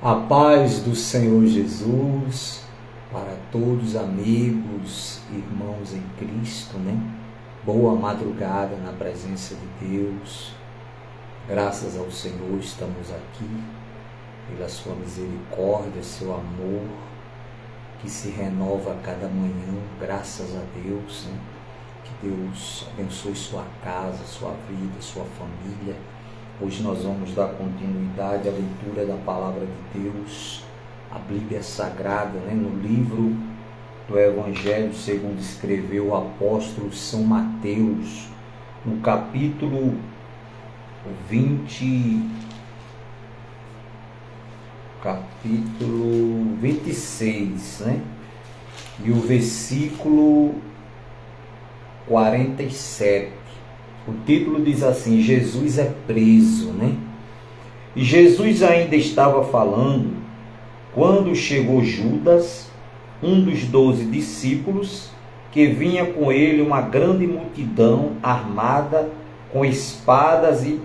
A paz do Senhor Jesus para todos, amigos, irmãos em Cristo, né? Boa madrugada na presença de Deus. Graças ao Senhor estamos aqui, pela sua misericórdia, seu amor, que se renova a cada manhã, graças a Deus, né? Que Deus abençoe sua casa, sua vida, sua família. Hoje nós vamos dar continuidade à leitura da Palavra de Deus, a Bíblia Sagrada, né? No livro do Evangelho segundo escreveu o apóstolo São Mateus, no capítulo 26, né? E o versículo 47. O título diz assim: Jesus é preso, né? E Jesus ainda estava falando quando chegou Judas, um dos 12 discípulos, que vinha com ele uma grande multidão armada com espadas e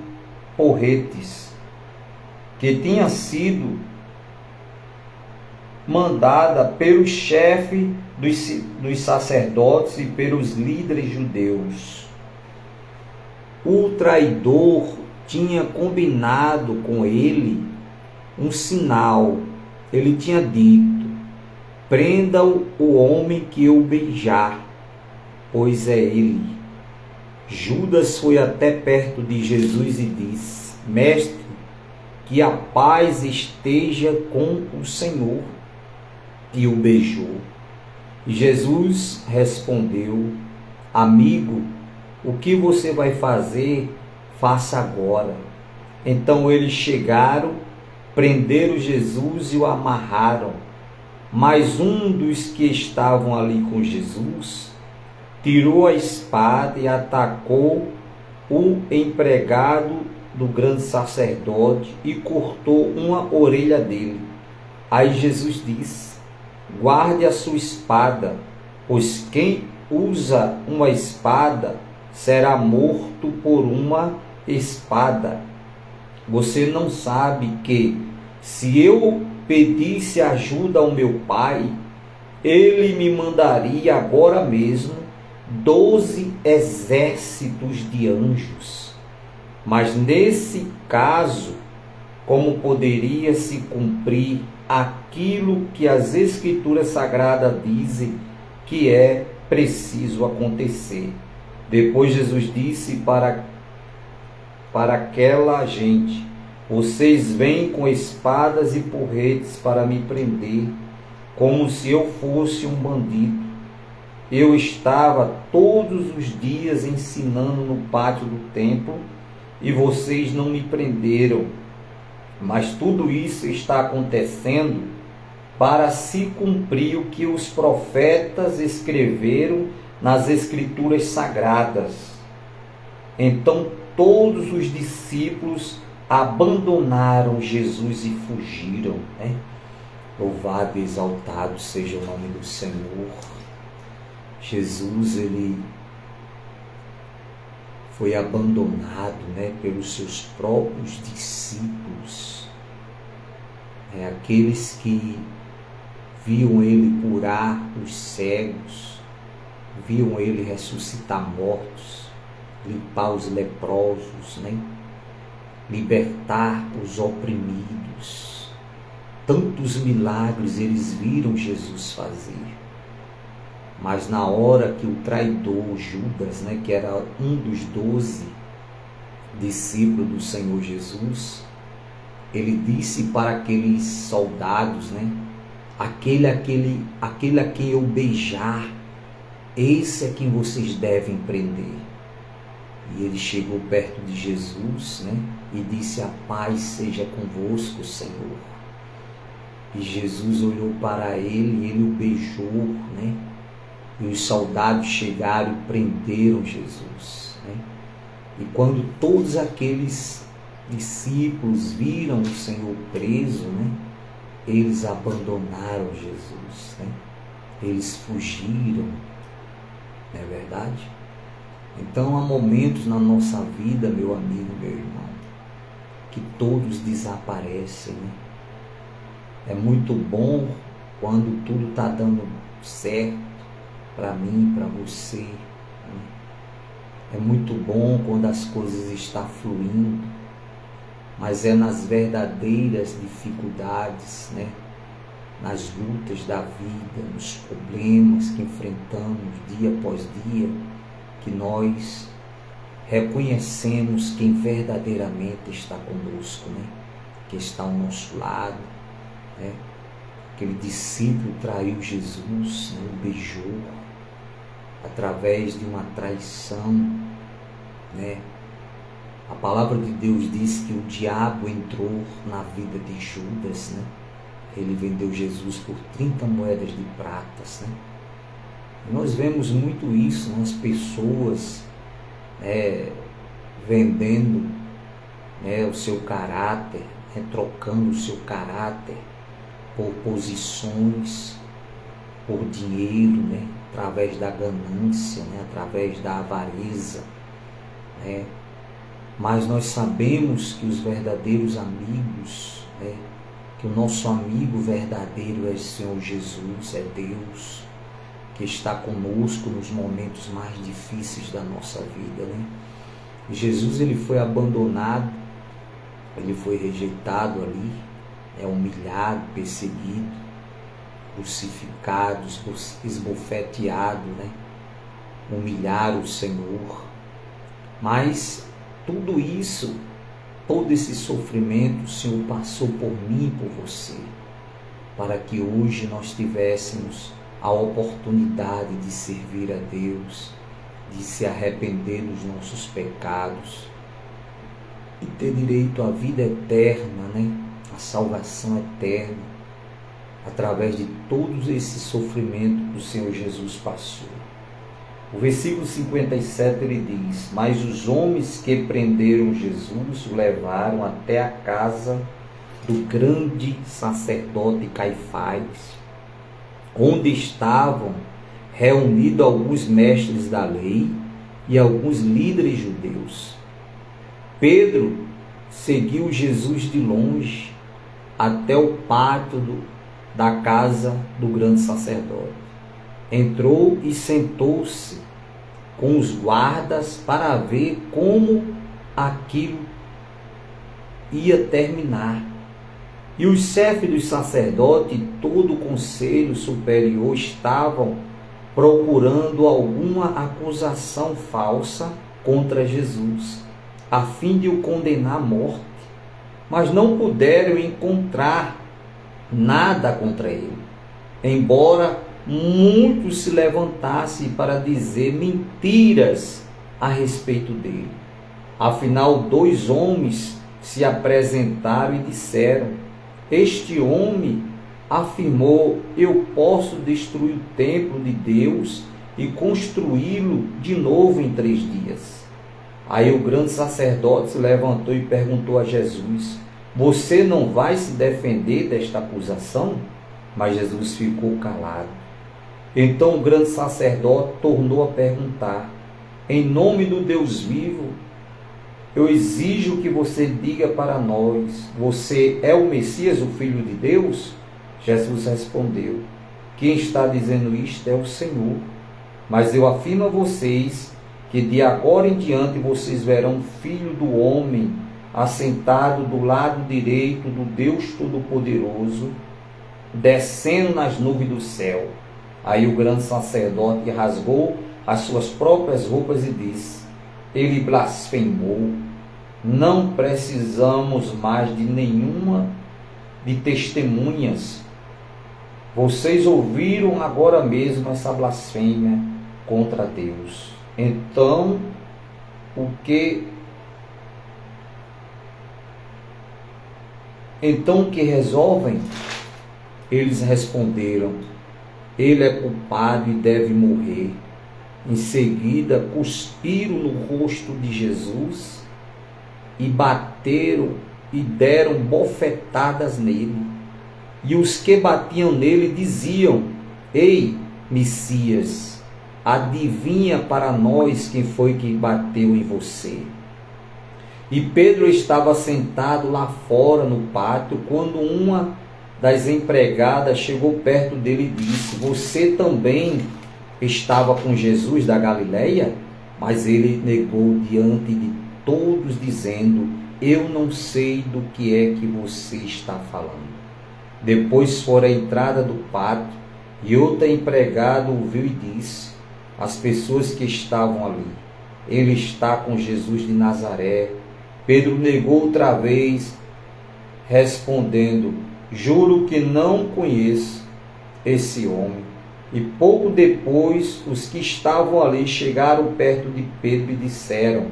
porretes, que tinha sido mandada pelo chefe dos sacerdotes e pelos líderes judeus. O traidor tinha combinado com ele um sinal. Ele tinha dito: prenda o homem que eu beijar, pois é ele. Judas foi até perto de Jesus e disse: Mestre, que a paz esteja com o Senhor. E o beijou. E Jesus respondeu: Amigo, o que você vai fazer, faça agora. Então eles chegaram, prenderam Jesus e o amarraram. Mas um dos que estavam ali com Jesus tirou a espada e atacou o empregado do grande sacerdote e cortou uma orelha dele. Aí Jesus disse: guarde a sua espada, pois quem usa uma espada será morto por uma espada. Você não sabe que, se eu pedisse ajuda ao meu Pai, Ele me mandaria agora mesmo 12 exércitos de anjos. Mas nesse caso, como poderia se cumprir aquilo que as Escrituras Sagradas dizem que é preciso acontecer? Depois Jesus disse para aquela gente: vocês vêm com espadas e porretes para me prender, como se eu fosse um bandido. Eu estava todos os dias ensinando no pátio do templo e vocês não me prenderam. Mas tudo isso está acontecendo para se cumprir o que os profetas escreveram nas Escrituras Sagradas. Então todos os discípulos abandonaram Jesus e fugiram, né? Louvado e exaltado seja o nome do Senhor. Jesus, ele foi abandonado, né, pelos seus próprios discípulos, aqueles que viam ele curar os cegos, viam ele ressuscitar mortos, limpar os leprosos, né? Libertar os oprimidos. Tantos milagres eles viram Jesus fazer. Mas na hora que o traidor Judas, né, que era um dos 12 discípulos do Senhor Jesus, ele disse para aqueles soldados, né, aquele a quem eu beijar, esse é quem vocês devem prender. E ele chegou perto de Jesus, né, e disse: a paz seja convosco, Senhor. E Jesus olhou para ele e ele o beijou, né? E os soldados chegaram e prenderam Jesus, né? E quando todos aqueles discípulos viram o Senhor preso, né, eles abandonaram Jesus, né? Eles fugiram, não é verdade? Então há momentos na nossa vida, meu amigo, meu irmão, que todos desaparecem, né? É muito bom quando tudo está dando certo para mim, para você. É muito bom quando as coisas estão fluindo, mas é nas verdadeiras dificuldades, né? Nas lutas da vida, nos problemas que enfrentamos dia após dia, que nós reconhecemos quem verdadeiramente está conosco, né? Que está ao nosso lado, né? Aquele discípulo traiu Jesus, né? O beijou, através de uma traição, né? A palavra de Deus diz que o diabo entrou na vida de Judas, né? Ele vendeu Jesus por 30 moedas de pratas, né? E nós vemos muito isso nas pessoas, né, vendendo, né, o seu caráter, né, trocando o seu caráter por posições, por dinheiro, né, através da ganância, né, através da avareza, né? Mas nós sabemos que os verdadeiros amigos, né, que o nosso amigo verdadeiro é o Senhor Jesus, é Deus, que está conosco nos momentos mais difíceis da nossa vida, né? Jesus, ele foi abandonado, ele foi rejeitado ali, humilhado, perseguido, crucificado, esbofeteado, né? Humilharam o Senhor. Mas tudo isso, todo esse sofrimento, o Senhor passou por mim e por você, para que hoje nós tivéssemos a oportunidade de servir a Deus, de se arrepender dos nossos pecados e ter direito à vida eterna, né? A salvação eterna, através de todos esses sofrimentos que o Senhor Jesus passou. O versículo 57 ele diz: mas os homens que prenderam Jesus o levaram até a casa do grande sacerdote Caifás, onde estavam reunidos alguns mestres da lei e alguns líderes judeus. Pedro seguiu Jesus de longe até o pátio da casa do grande sacerdote. Entrou e sentou-se com os guardas para ver como aquilo ia terminar. E os chefes dos sacerdotes e todo o conselho superior estavam procurando alguma acusação falsa contra Jesus, a fim de o condenar à morte, mas não puderam encontrar nada contra ele, embora muitos se levantassem para dizer mentiras a respeito dele. Afinal, 2 homens se apresentaram e disseram: este homem afirmou: eu posso destruir o templo de Deus e construí-lo de novo em 3 dias. Aí o grande sacerdote se levantou e perguntou a Jesus: você não vai se defender desta acusação? Mas Jesus ficou calado. Então o grande sacerdote tornou a perguntar: em nome do Deus vivo, eu exijo que você diga para nós, você é o Messias, o Filho de Deus? Jesus respondeu: quem está dizendo isto é o Senhor. Mas eu afirmo a vocês que de agora em diante vocês verão o Filho do Homem assentado do lado direito do Deus Todo-Poderoso, descendo nas nuvens do céu. Aí o grande sacerdote rasgou as suas próprias roupas e disse: ele blasfemou. Não precisamos mais de nenhuma de testemunhas. Vocês ouviram agora mesmo essa blasfêmia contra Deus. Então, o que resolvem? Eles responderam: ele é culpado e deve morrer. Em seguida, cuspiram no rosto de Jesus e bateram e deram bofetadas nele. E os que batiam nele diziam: ei, Messias, adivinha para nós quem foi que bateu em você. E Pedro estava sentado lá fora no pátio, quando uma das empregadas chegou perto dele e disse: você também estava com Jesus da Galileia? Mas ele negou diante de todos, dizendo: eu não sei do que é que você está falando. Depois foram à entrada do pátio, e outra empregada ouviu e disse às pessoas que estavam ali: ele está com Jesus de Nazaré. Pedro negou outra vez, respondendo: juro que não conheço esse homem. E pouco depois, os que estavam ali chegaram perto de Pedro e disseram: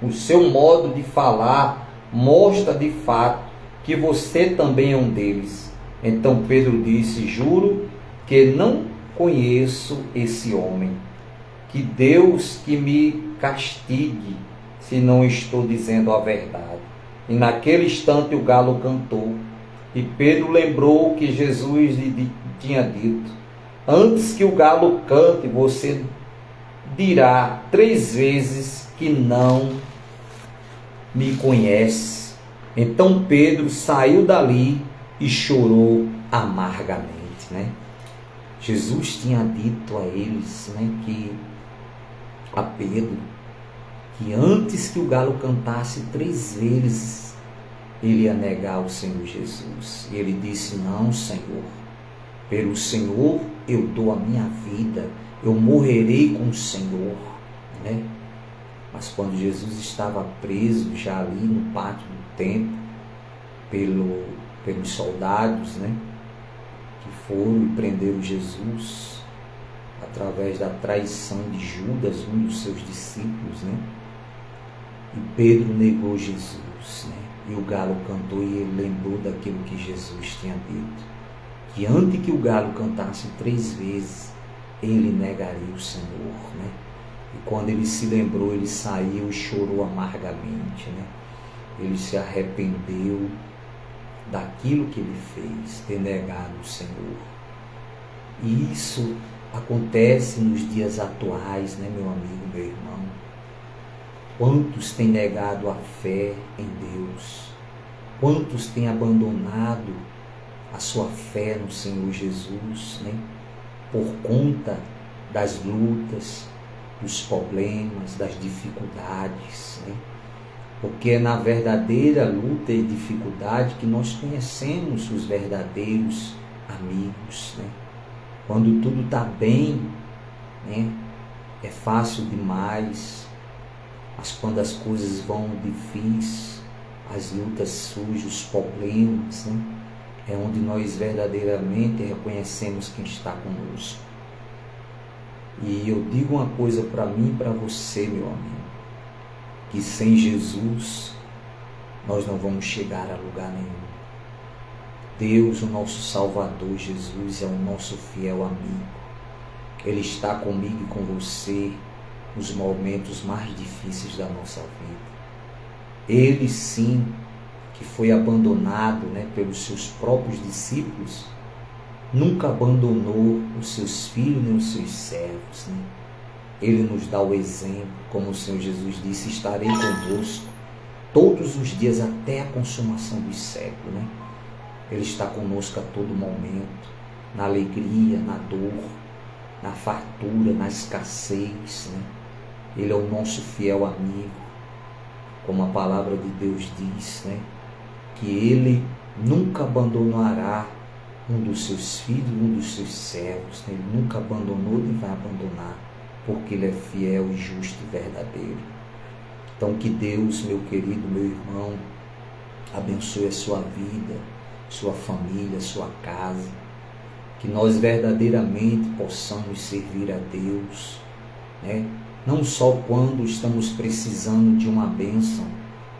o seu modo de falar mostra de fato que você também é um deles. Então Pedro disse: juro que não conheço esse homem. Que Deus que me castigue, se não estou dizendo a verdade. E naquele instante o galo cantou. E Pedro lembrou que Jesus lhe tinha dito: antes que o galo cante, você dirá 3 vezes que não me conhece. Então Pedro saiu dali e chorou amargamente, né? Jesus tinha dito a eles, né, a Pedro, que antes que o galo cantasse 3 vezes, ele ia negar o Senhor Jesus. E ele disse: não, Senhor, pelo Senhor eu dou a minha vida, eu morrerei com o Senhor, né? Mas quando Jesus estava preso, já ali no pátio do templo, pelos soldados, né, que foram e prenderam Jesus, através da traição de Judas, um dos seus discípulos, né? E Pedro negou Jesus, né? E o galo cantou, e ele lembrou daquilo que Jesus tinha dito, que antes que o galo cantasse 3 vezes, ele negaria o Senhor, né? E quando ele se lembrou, ele saiu e chorou amargamente, né? Ele se arrependeu daquilo que ele fez, ter negado o Senhor. E isso acontece nos dias atuais, né, meu amigo, meu irmão? Quantos têm negado a fé em Deus? Quantos têm abandonado a sua fé no Senhor Jesus, né? Por conta das lutas, dos problemas, das dificuldades, né? Porque é na verdadeira luta e dificuldade que nós conhecemos os verdadeiros amigos, né? Quando tudo está bem, né, é fácil demais. Mas quando as coisas vão difíceis, as lutas surgem, os problemas, né, é onde nós verdadeiramente reconhecemos quem está conosco. E eu digo uma coisa para mim e para você, meu amigo, que sem Jesus nós não vamos chegar a lugar nenhum. Deus, o nosso Salvador, Jesus, é o nosso fiel amigo. Ele está comigo e com você nos momentos mais difíceis da nossa vida. Ele sim, que foi abandonado, né, pelos seus próprios discípulos, nunca abandonou os seus filhos nem os seus servos, né? Ele nos dá o exemplo, como o Senhor Jesus disse: estarei convosco todos os dias até a consumação dos séculos, né? Ele está conosco a todo momento, na alegria, na dor, na fartura, na escassez, né? Ele é o nosso fiel amigo, como a palavra de Deus diz, né? Que Ele nunca abandonará um dos seus filhos, um dos seus servos, né? Ele nunca abandonou nem vai abandonar, porque Ele é fiel e justo e verdadeiro. Então que Deus, meu querido, meu irmão, abençoe a sua vida, sua família, sua casa, que nós verdadeiramente possamos servir a Deus, né? Não só quando estamos precisando de uma bênção,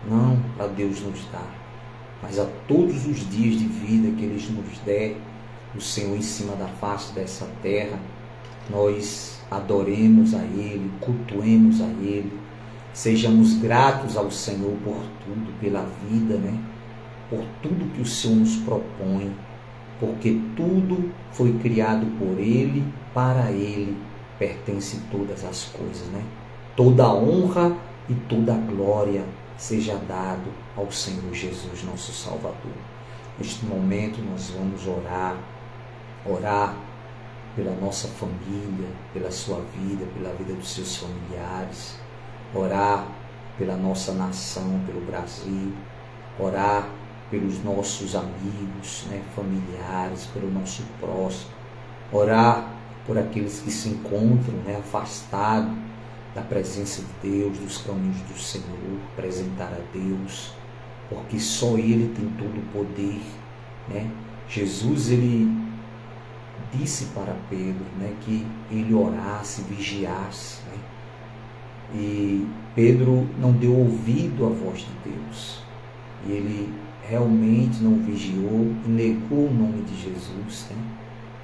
não, para Deus nos dar, mas a todos os dias de vida que Ele nos der, o Senhor em cima da face dessa terra, nós adoremos a Ele, cultuemos a Ele, sejamos gratos ao Senhor por tudo, pela vida, né? Por tudo que o Senhor nos propõe, porque tudo foi criado por Ele, para Ele pertence todas as coisas, né? Toda a honra e toda a glória seja dado ao Senhor Jesus, nosso Salvador. Neste momento nós vamos orar pela nossa família, pela sua vida, pela vida dos seus familiares, orar pela nossa nação, pelo Brasil, orar pelos nossos amigos, familiares, pelo nosso próximo, orar por aqueles que se encontram afastados da presença de Deus, dos caminhos do Senhor, apresentar a Deus, porque só Ele tem todo o poder. Jesus, Ele disse para Pedro que ele orasse, vigiasse, e Pedro não deu ouvido à voz de Deus, e ele realmente não vigiou e negou o nome de Jesus,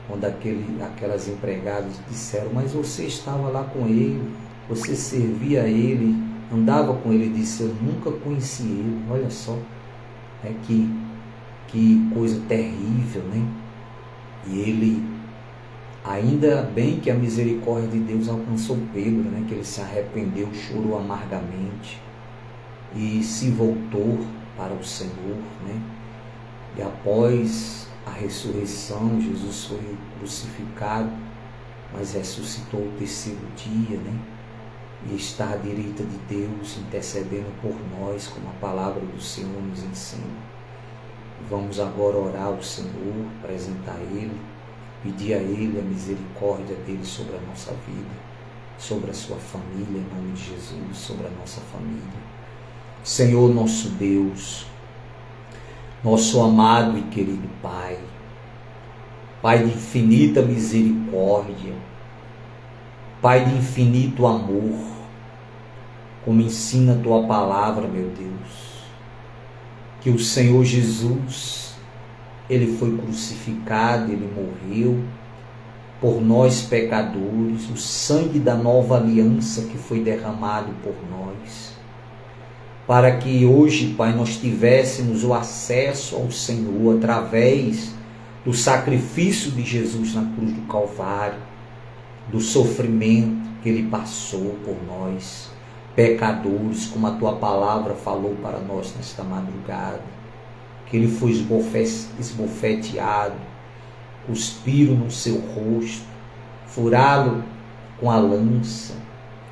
quando aquelas empregadas disseram: mas você estava lá com ele, você servia a ele, andava com ele. Ele disse: eu nunca conheci ele. Olha só, que coisa terrível, E ele, ainda bem que a misericórdia de Deus alcançou Pedro, que ele se arrependeu, chorou amargamente e se voltou para o Senhor, E após a ressurreição, Jesus foi crucificado, mas ressuscitou o terceiro dia, E está à direita de Deus, intercedendo por nós, como a palavra do Senhor nos ensina. Vamos agora orar ao Senhor, apresentar a Ele, pedir a Ele a misericórdia dEle sobre a nossa vida, sobre a sua família, em nome de Jesus, sobre a nossa família. Senhor nosso Deus, nosso amado e querido Pai, Pai de infinita misericórdia, Pai de infinito amor, como ensina a Tua palavra, meu Deus, que o Senhor Jesus, Ele foi crucificado, Ele morreu por nós pecadores, o sangue da nova aliança que foi derramado por nós, para que hoje, Pai, nós tivéssemos o acesso ao Senhor através do sacrifício de Jesus na cruz do Calvário, do sofrimento que Ele passou por nós, pecadores, como a Tua palavra falou para nós nesta madrugada, que Ele foi esbofeteado, cuspiram no seu rosto, furaram com a lança,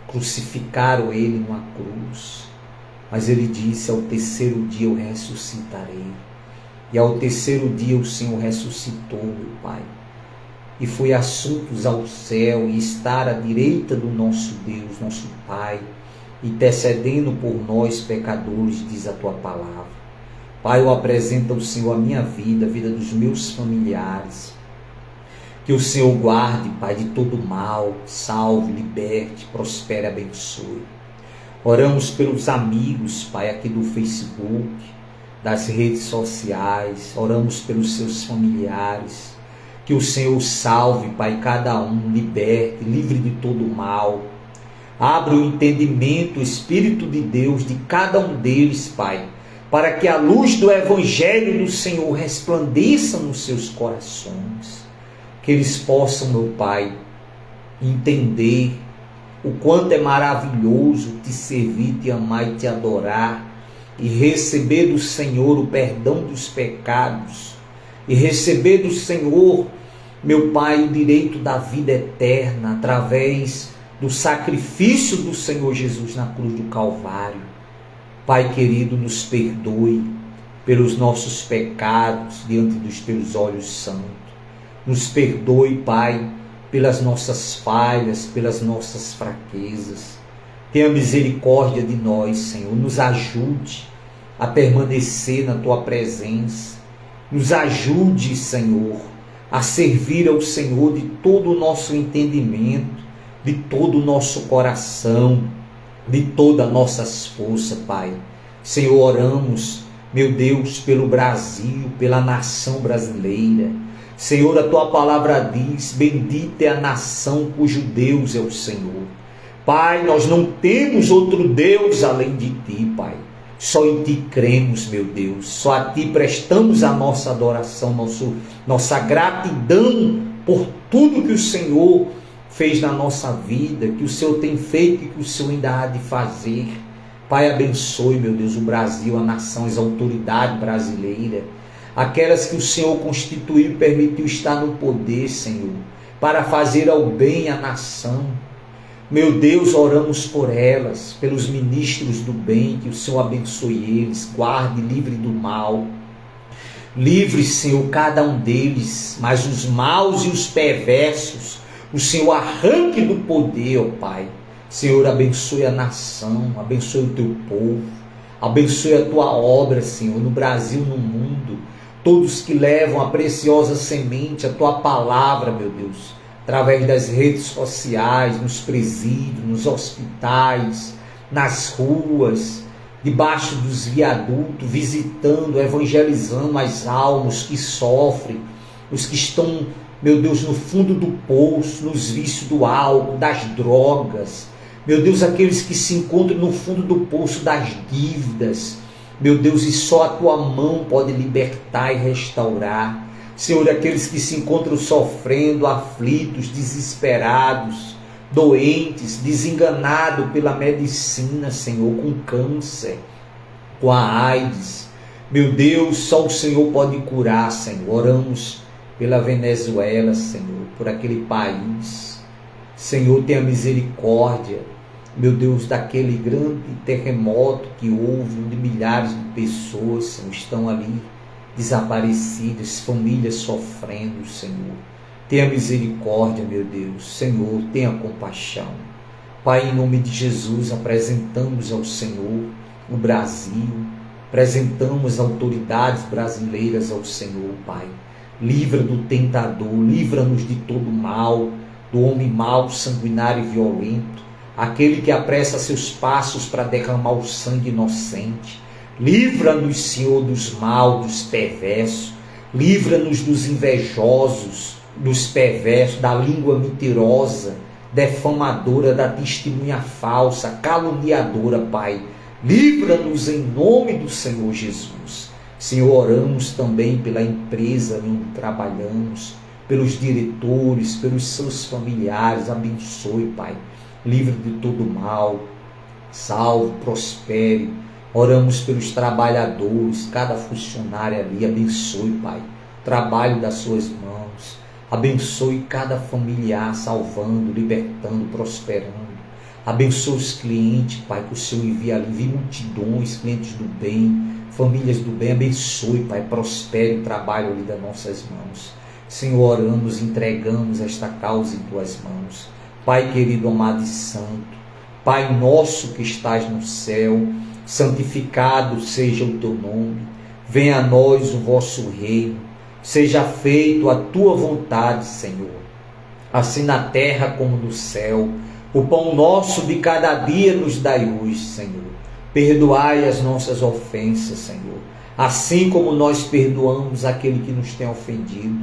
crucificaram Ele numa cruz, mas Ele disse: ao terceiro dia eu ressuscitarei. E ao terceiro dia o Senhor ressuscitou, meu Pai, e foi assuntos ao céu, e estar à direita do nosso Deus, nosso Pai, intercedendo por nós pecadores, diz a Tua palavra. Pai, eu apresento ao Senhor a minha vida, a vida dos meus familiares, que o Senhor guarde, Pai, de todo mal, salve, liberte, prospere, abençoe. Oramos pelos amigos, Pai, aqui do Facebook, das redes sociais, oramos pelos seus familiares, que o Senhor salve, Pai, cada um, liberte, livre de todo mal. Abra o entendimento, o Espírito de Deus de cada um deles, Pai, para que a luz do Evangelho do Senhor resplandeça nos seus corações. Que eles possam, meu Pai, entender o quanto é maravilhoso te servir, te amar e te adorar, e receber do Senhor o perdão dos pecados, e receber do Senhor, meu Pai, o direito da vida eterna, através do sacrifício do Senhor Jesus na cruz do Calvário. Pai querido, nos perdoe pelos nossos pecados diante dos Teus olhos santos. Nos perdoe, Pai, pelas nossas falhas, pelas nossas fraquezas. Tenha misericórdia de nós, Senhor. Nos ajude a permanecer na Tua presença. Nos ajude, Senhor, a servir ao Senhor de todo o nosso entendimento, de todo o nosso coração, de todas as nossas forças, Pai. Senhor, oramos, meu Deus, pelo Brasil, pela nação brasileira. Senhor, a Tua palavra diz: bendita é a nação cujo Deus é o Senhor. Pai, nós não temos outro Deus além de Ti, Pai. Só em Ti cremos, meu Deus. Só a Ti prestamos a nossa adoração, nossa gratidão por tudo que o Senhor fez na nossa vida, que o Senhor tem feito e que o Senhor ainda há de fazer. Pai, abençoe, meu Deus, o Brasil, a nação, as autoridades brasileiras. aquelas que o Senhor constituiu e permitiu estar no poder, Senhor, para fazer ao bem à nação. Meu Deus, oramos por elas, pelos ministros do bem, que o Senhor abençoe eles, guarde, livre do mal. Livre, Senhor, cada um deles, mas os maus e os perversos, o Senhor arranque do poder, ó Pai. Senhor, abençoe a nação, abençoe o teu povo, abençoe a tua obra, Senhor, no Brasil, no mundo. Todos que levam a preciosa semente, a tua palavra, meu Deus, através das redes sociais, nos presídios, nos hospitais, nas ruas, debaixo dos viadutos, visitando, evangelizando as almas que sofrem, os que estão, meu Deus, no fundo do poço, nos vícios do álcool, das drogas. Meu Deus, aqueles que se encontram no fundo do poço das dívidas. Meu Deus, e só a tua mão pode libertar e restaurar. Senhor, aqueles que se encontram sofrendo, aflitos, desesperados, doentes, desenganados pela medicina, Senhor, com câncer, com a AIDS. Meu Deus, só o Senhor pode curar, Senhor. Oramos pela Venezuela, Senhor, por aquele país. Senhor, tenha misericórdia, meu Deus, daquele grande terremoto que houve, onde milhares de pessoas, Senhor, estão ali desaparecidas, famílias sofrendo, Senhor. Tenha misericórdia, meu Deus. Senhor, tenha compaixão. Pai, em nome de Jesus, apresentamos ao Senhor o Brasil, apresentamos autoridades brasileiras ao Senhor, Pai. Livra do tentador, livra-nos de todo mal, do homem mau, sanguinário e violento, aquele que apressa seus passos para derramar o sangue inocente. Livra-nos, Senhor, dos maus, dos perversos. Livra-nos dos invejosos, dos perversos, da língua mentirosa, defamadora, da testemunha falsa, caluniadora, Pai. Livra-nos em nome do Senhor Jesus. Senhor, oramos também pela empresa onde trabalhamos, pelos diretores, pelos seus familiares. Abençoe, Pai. Livre de todo mal. Salve, prospere. Oramos pelos trabalhadores, cada funcionário ali. Abençoe, Pai, o trabalho das suas mãos. Abençoe cada familiar, salvando, libertando, prosperando. Abençoe os clientes, Pai, que o Senhor envia ali. Envie multidões, clientes do bem, famílias do bem. Abençoe, Pai, prospere o trabalho ali das nossas mãos. Senhor, oramos, entregamos esta causa em Tuas mãos. Pai querido, amado e santo, Pai nosso que estás no céu, santificado seja o Teu nome. Venha a nós o vosso reino. Seja feito a Tua vontade, Senhor, assim na terra como no céu. O pão nosso de cada dia nos dai hoje, Senhor. Perdoai as nossas ofensas, Senhor, assim como nós perdoamos aquele que nos tem ofendido.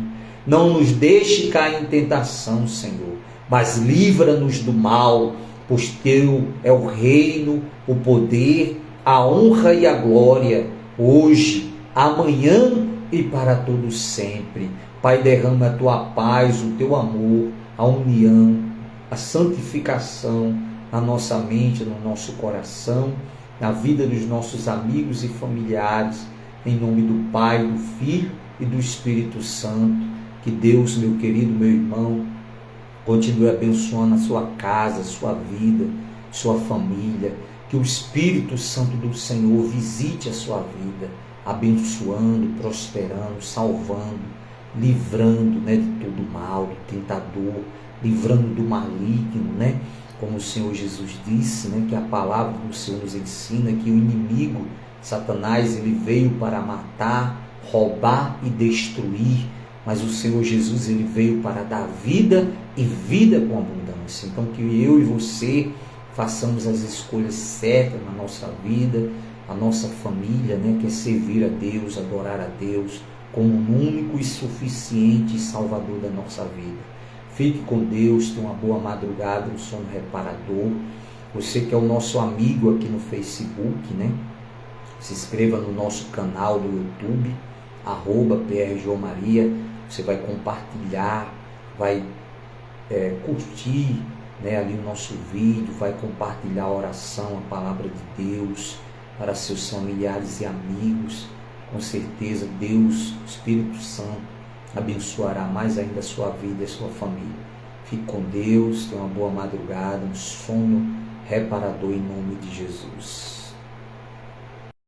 Não nos deixe cair em tentação, Senhor, mas livra-nos do mal, pois Teu é o reino, o poder, a honra e a glória, hoje, amanhã e para todos sempre. Pai, derrama a Tua paz, o Teu amor, a união, a santificação na nossa mente, no nosso coração, na vida dos nossos amigos e familiares, em nome do Pai, do Filho e do Espírito Santo. Que Deus, meu querido, meu irmão, continue abençoando a sua casa, a sua vida, sua família. Que o Espírito Santo do Senhor visite a sua vida, abençoando, prosperando, salvando, livrando, de todo mal, do tentador, livrando do maligno, como o Senhor Jesus disse, que a palavra do Senhor nos ensina que o inimigo, Satanás, ele veio para matar, roubar e destruir, mas o Senhor Jesus, ele veio para dar vida e vida com abundância. Então que eu e você façamos as escolhas certas na nossa vida, a nossa família, que é servir a Deus, adorar a Deus como o único e suficiente Salvador da nossa vida. Fique com Deus, tenha uma boa madrugada, um sono reparador. Você que é o nosso amigo aqui no Facebook, se inscreva no nosso canal do YouTube, @PRJomaria. Você vai compartilhar, vai curtir ali o nosso vídeo, vai compartilhar a oração, a palavra de Deus para seus familiares e amigos. com certeza Deus, o Espírito Santo, abençoará mais ainda a sua vida e a sua família. Fique com Deus, tenha uma boa madrugada, um sono reparador em nome de Jesus.